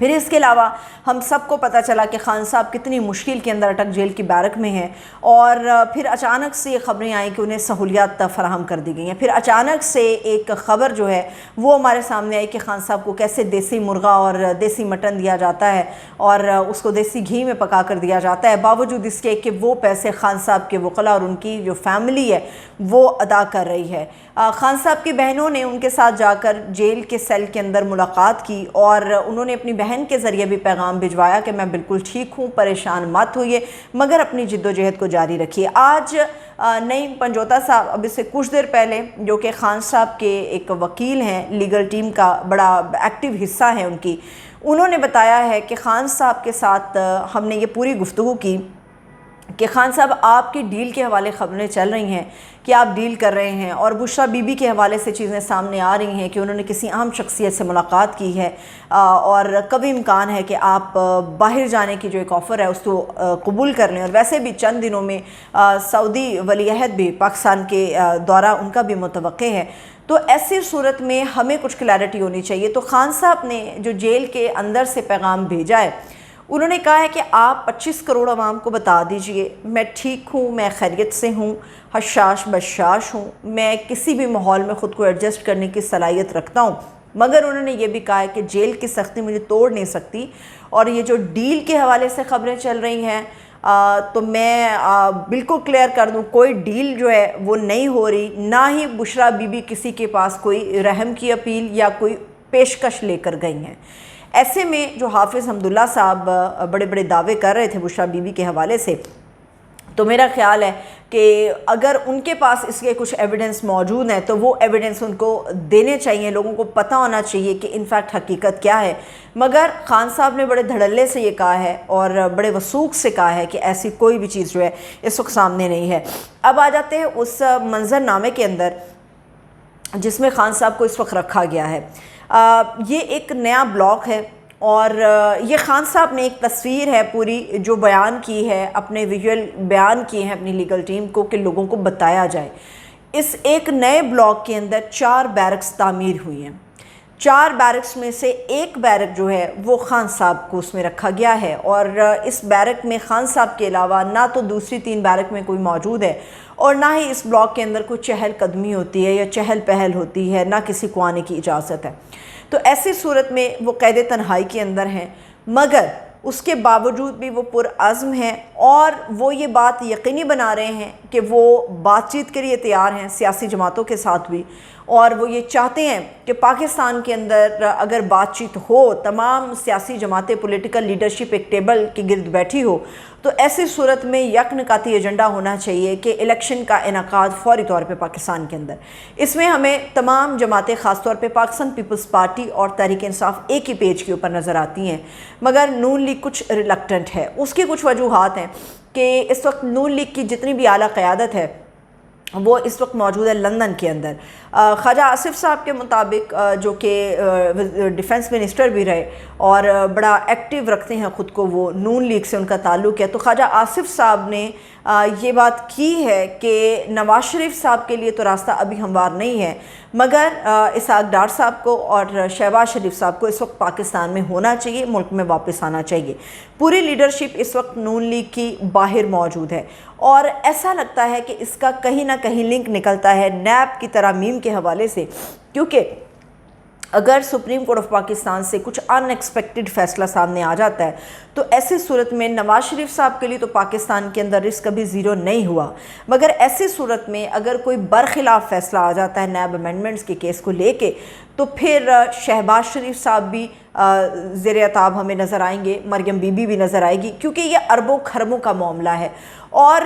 پھر اس کے علاوہ ہم سب کو پتہ چلا کہ خان صاحب کتنی مشکل کے اندر اٹک جیل کی بیرک میں ہیں، اور پھر اچانک سے یہ خبریں آئیں کہ انہیں سہولیات فراہم کر دی گئی ہیں۔ پھر اچانک سے ایک خبر جو ہے وہ ہمارے سامنے آئی کہ خان صاحب کو کیسے دیسی مرغا اور دیسی مٹن دیا جاتا ہے اور اس کو دیسی گھی میں پکا کر دیا جاتا ہے، باوجود اس کے کہ وہ پیسے خان صاحب کے وکلاء اور ان کی جو فیملی ہے وہ ادا کر رہی ہے۔ خان صاحب کی بہنوں نے ان کے ساتھ جا کر جیل کے سیل کے اندر ملاقات کی، اور انہوں نے اپنی بہن کے ذریعے بھی پیغام بھجوایا کہ میں بالکل ٹھیک ہوں، پریشان مت ہوئیے، مگر اپنی جد و جہد کو جاری رکھیے۔ آج نعیم پنجوتا صاحب اب اس سے کچھ دیر پہلے، جو کہ خان صاحب کے ایک وکیل ہیں، لیگل ٹیم کا بڑا ایکٹیو حصہ ہے ان کی، انہوں نے بتایا ہے کہ خان صاحب کے ساتھ ہم نے یہ پوری گفتگو کی کہ خان صاحب آپ کی ڈیل کے حوالے خبریں چل رہی ہیں کہ آپ ڈیل کر رہے ہیں، اور بشریٰ بی بی کے حوالے سے چیزیں سامنے آ رہی ہیں کہ انہوں نے کسی اہم شخصیت سے ملاقات کی ہے، اور کبھی امکان ہے کہ آپ باہر جانے کی جو ایک آفر ہے اس کو قبول کر لیں، اور ویسے بھی چند دنوں میں سعودی ولی عہد بھی پاکستان کے دورہ ان کا بھی متوقع ہے۔ تو ایسی صورت میں ہمیں کچھ کلیئرٹی ہونی چاہیے۔ تو خان صاحب نے جو جیل کے اندر سے پیغام بھیجا ہے، انہوں نے کہا ہے کہ آپ 25 کروڑ عوام کو بتا دیجئے میں ٹھیک ہوں، میں خیریت سے ہوں، حشاش بشاش ہوں، میں کسی بھی ماحول میں خود کو ایڈجسٹ کرنے کی صلاحیت رکھتا ہوں، مگر انہوں نے یہ بھی کہا ہے کہ جیل کی سختی مجھے توڑ نہیں سکتی، اور یہ جو ڈیل کے حوالے سے خبریں چل رہی ہیں تو میں بالکل کلیئر کر دوں، کوئی ڈیل جو ہے وہ نہیں ہو رہی، نہ ہی بشریٰ بی بی کسی کے پاس کوئی رحم کی اپیل یا کوئی پیشکش لے کر گئی ہیں۔ ایسے میں جو حافظ حمداللہ صاحب بڑے بڑے دعوے کر رہے تھے بشریٰ بی بی کے حوالے سے، تو میرا خیال ہے کہ اگر ان کے پاس اس کے کچھ ایویڈنس موجود ہیں تو وہ ایویڈنس ان کو دینے چاہیے، لوگوں کو پتہ ہونا چاہیے کہ انفیکٹ حقیقت کیا ہے۔ مگر خان صاحب نے بڑے دھڑلے سے یہ کہا ہے اور بڑے وثوق سے کہا ہے کہ ایسی کوئی بھی چیز جو ہے اس وقت سامنے نہیں ہے۔ اب آ جاتے ہیں اس منظر نامے کے اندر جس میں خان صاحب کو اس وقت رکھا گیا ہے۔ یہ ایک نیا بلاگ ہے، اور یہ خان صاحب نے ایک تصویر ہے پوری جو بیان کی ہے، اپنے ویژول بیان کیے ہیں اپنی لیگل ٹیم کو کہ لوگوں کو بتایا جائے۔ اس ایک نئے بلاک کے اندر 4 بیرکس تعمیر ہوئی ہیں، 4 بیرکس میں سے ایک بیرک جو ہے وہ خان صاحب کو اس میں رکھا گیا ہے، اور اس بیرک میں خان صاحب کے علاوہ نہ تو دوسری 3 بیرک میں کوئی موجود ہے، اور نہ ہی اس بلاک کے اندر کوئی چہل قدمی ہوتی ہے یا چہل پہل ہوتی ہے، نہ کسی کو آنے کی اجازت ہے۔ تو ایسی صورت میں وہ قید تنہائی کے اندر ہیں، مگر اس کے باوجود بھی وہ پرعزم ہیں، اور وہ یہ بات یقینی بنا رہے ہیں کہ وہ بات چیت کے لیے تیار ہیں سیاسی جماعتوں کے ساتھ بھی، اور وہ یہ چاہتے ہیں کہ پاکستان کے اندر اگر بات چیت ہو، تمام سیاسی جماعتیں، پولیٹیکل لیڈرشپ ایک ٹیبل کے گرد بیٹھی ہو، تو ایسی صورت میں یک نکاتی ایجنڈا ہونا چاہیے کہ الیکشن کا انعقاد فوری طور پہ پاکستان کے اندر۔ اس میں ہمیں تمام جماعتیں، خاص طور پہ پاکستان پیپلز پارٹی اور تحریک انصاف ایک ہی پیج کے اوپر نظر آتی ہیں، مگر نون لیگ کچھ ریلکٹنٹ ہے۔ اس کی کچھ وجوہات ہیں کہ اس وقت نون لیگ کی جتنی بھی اعلیٰ قیادت ہے وہ اس وقت موجود ہے لندن کے اندر۔ خواجہ آصف صاحب کے مطابق، جو کہ ڈیفنس منسٹر بھی رہے اور بڑا ایکٹیو رکھتے ہیں خود کو، وہ نون لیگ سے ان کا تعلق ہے، تو خواجہ آصف صاحب نے یہ بات کی ہے کہ نواز شریف صاحب کے لیے تو راستہ ابھی ہموار نہیں ہے، مگر اسحاق ڈار صاحب کو اور شہباز شریف صاحب کو اس وقت پاکستان میں ہونا چاہیے، ملک میں واپس آنا چاہیے۔ پوری لیڈرشپ اس وقت نون لیگ کی باہر موجود ہے، اور ایسا لگتا ہے کہ اس کا کہیں نہ کہیں لنک نکلتا ہے نیب کی ترامیم کے حوالے سے، کیونکہ اگر سپریم کورٹ آف پاکستان سے کچھ ان ایکسپیکٹڈ فیصلہ سامنے آ جاتا ہے تو ایسی صورت میں نواز شریف صاحب کے لیے تو پاکستان کے اندر رسک کبھی زیرو نہیں ہوا، مگر ایسی صورت میں اگر کوئی برخلاف فیصلہ آ جاتا ہے نیب امینڈمنٹس کے کیس کو لے کے، تو پھر شہباز شریف صاحب بھی زیر عتاب ہمیں نظر آئیں گے، مریم بی بی بھی نظر آئے گی، کیونکہ یہ اربوں خربوں کا معاملہ ہے، اور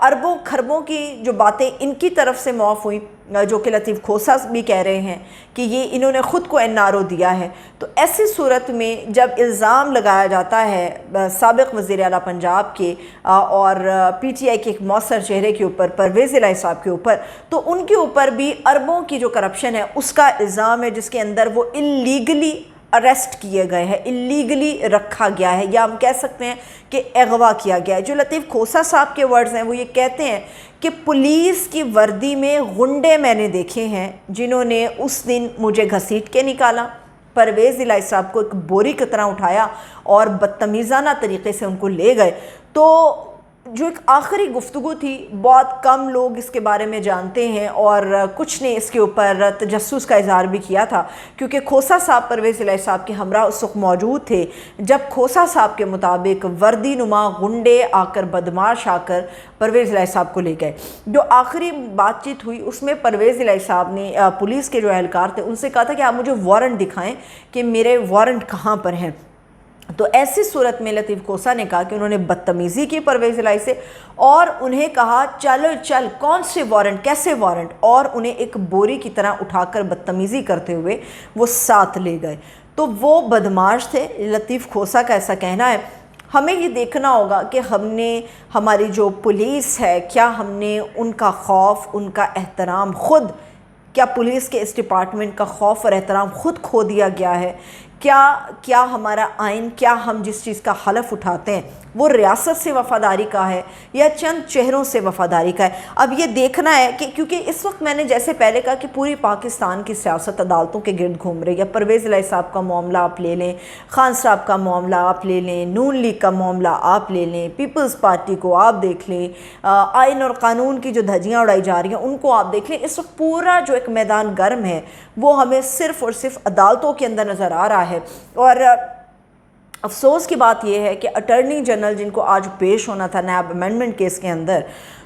اربوں خربوں کی جو باتیں ان کی طرف سے معاف ہوئیں، جو کہ لطیف کھوسہ بھی کہہ رہے ہیں کہ یہ انہوں نے خود کو این آر او دیا ہے، تو ایسی صورت میں جب الزام لگایا جاتا ہے سابق وزیر اعلیٰ پنجاب کے اور پی ٹی آئی کے ایک مؤثر چہرے کے اوپر، پرویز الہی صاحب کے اوپر، تو ان کے اوپر بھی اربوں کی جو کرپشن ہے اس کا الزام ہے، جس کے اندر وہ اللیگلی اریسٹ کیے گئے ہیں، اللیگلی رکھا گیا ہے، یا ہم کہہ سکتے ہیں کہ اغوا کیا گیا ہے۔ جو لطیف کھوسہ صاحب کے ورڈز ہیں وہ یہ کہتے ہیں کہ پولیس کی وردی میں غنڈے میں نے دیکھے ہیں جنہوں نے اس دن مجھے گھسیٹ کے نکالا، پرویز الہی صاحب کو ایک بوری کی طرح اٹھایا اور بدتمیزانہ طریقے سے ان کو لے گئے. تو جو ایک آخری گفتگو تھی، بہت کم لوگ اس کے بارے میں جانتے ہیں اور کچھ نے اس کے اوپر تجسس کا اظہار بھی کیا تھا، کیونکہ کھوسا صاحب پرویز الہی صاحب کے ہمراہ اس وقت موجود تھے جب کھوسا صاحب کے مطابق وردی نما غنڈے آ کر، بدماش آ کر پرویز الہی صاحب کو لے گئے. جو آخری بات چیت ہوئی اس میں پرویز الہی صاحب نے پولیس کے جو اہلکار تھے ان سے کہا تھا کہ آپ مجھے وارنٹ دکھائیں کہ میرے وارنٹ کہاں پر ہیں. تو ایسی صورت میں لطیف کھوسا نے کہا کہ انہوں نے بدتمیزی کی پرویز الہی سے اور انہیں کہا چل کون سے وارنٹ، کیسے وارنٹ، اور انہیں ایک بوری کی طرح اٹھا کر بدتمیزی کرتے ہوئے وہ ساتھ لے گئے. تو وہ بدماش تھے، لطیف کھوسا کا ایسا کہنا ہے. ہمیں یہ دیکھنا ہوگا کہ ہم نے، ہماری جو پولیس ہے، کیا ہم نے ان کا خوف، ان کا احترام خود، کیا پولیس کے اس ڈپارٹمنٹ کا خوف اور احترام خود کھو دیا گیا ہے؟ کیا ہمارا آئین، کیا ہم جس چیز کا حلف اٹھاتے ہیں وہ ریاست سے وفاداری کا ہے یا چند چہروں سے وفاداری کا ہے؟ اب یہ دیکھنا ہے کہ کیونکہ اس وقت میں نے جیسے پہلے کہا کہ پوری پاکستان کی سیاست عدالتوں کے گرد گھوم رہی ہے. پرویز الہی صاحب کا معاملہ آپ لے لیں، خان صاحب کا معاملہ آپ لے لیں، نون لیگ کا معاملہ آپ لے لیں، پیپلز پارٹی کو آپ دیکھ لیں، آئین اور قانون کی جو دھجیاں اڑائی جا رہی ہیں ان کو آپ دیکھ لیں. اس وقت پورا جو ایک میدان گرم ہے وہ ہمیں صرف اور صرف عدالتوں کے اندر نظر آ رہا ہے. اور افسوس کی بات یہ ہے کہ اٹارنی جنرل جن کو آج پیش ہونا تھا نیب امینڈمنٹ کیس کے اندر،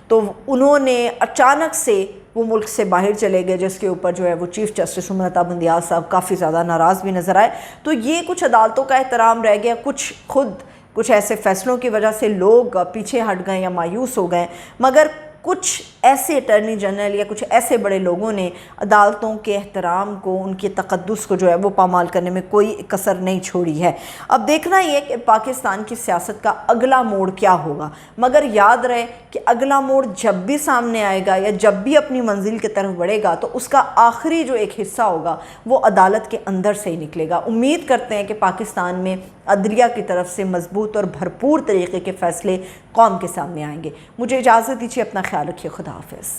تو انہوں نے اچانک سے وہ ملک سے باہر چلے گئے، جس کے اوپر جو ہے وہ چیف جسٹس عمر عطا بندیال صاحب کافی زیادہ ناراض بھی نظر آئے. تو یہ کچھ عدالتوں کا احترام رہ گیا، کچھ ایسے فیصلوں کی وجہ سے لوگ پیچھے ہٹ گئے یا مایوس ہو گئے، مگر کچھ ایسے اٹارنی جنرل یا کچھ ایسے بڑے لوگوں نے عدالتوں کے احترام کو، ان کے تقدس کو جو ہے وہ پامال کرنے میں کوئی کسر نہیں چھوڑی ہے. اب دیکھنا یہ کہ پاکستان کی سیاست کا اگلا موڑ کیا ہوگا، مگر یاد رہے کہ اگلا موڑ جب بھی سامنے آئے گا یا جب بھی اپنی منزل کی طرف بڑھے گا تو اس کا آخری جو ایک حصہ ہوگا وہ عدالت کے اندر سے ہی نکلے گا. امید کرتے ہیں کہ پاکستان میں عدلیہ کی طرف سے مضبوط اور بھرپور طریقے کے فیصلے قوم کے سامنے آئیں گے. مجھے اجازت دیجیے، اپنا خیال رکھیے، خدا حافظ.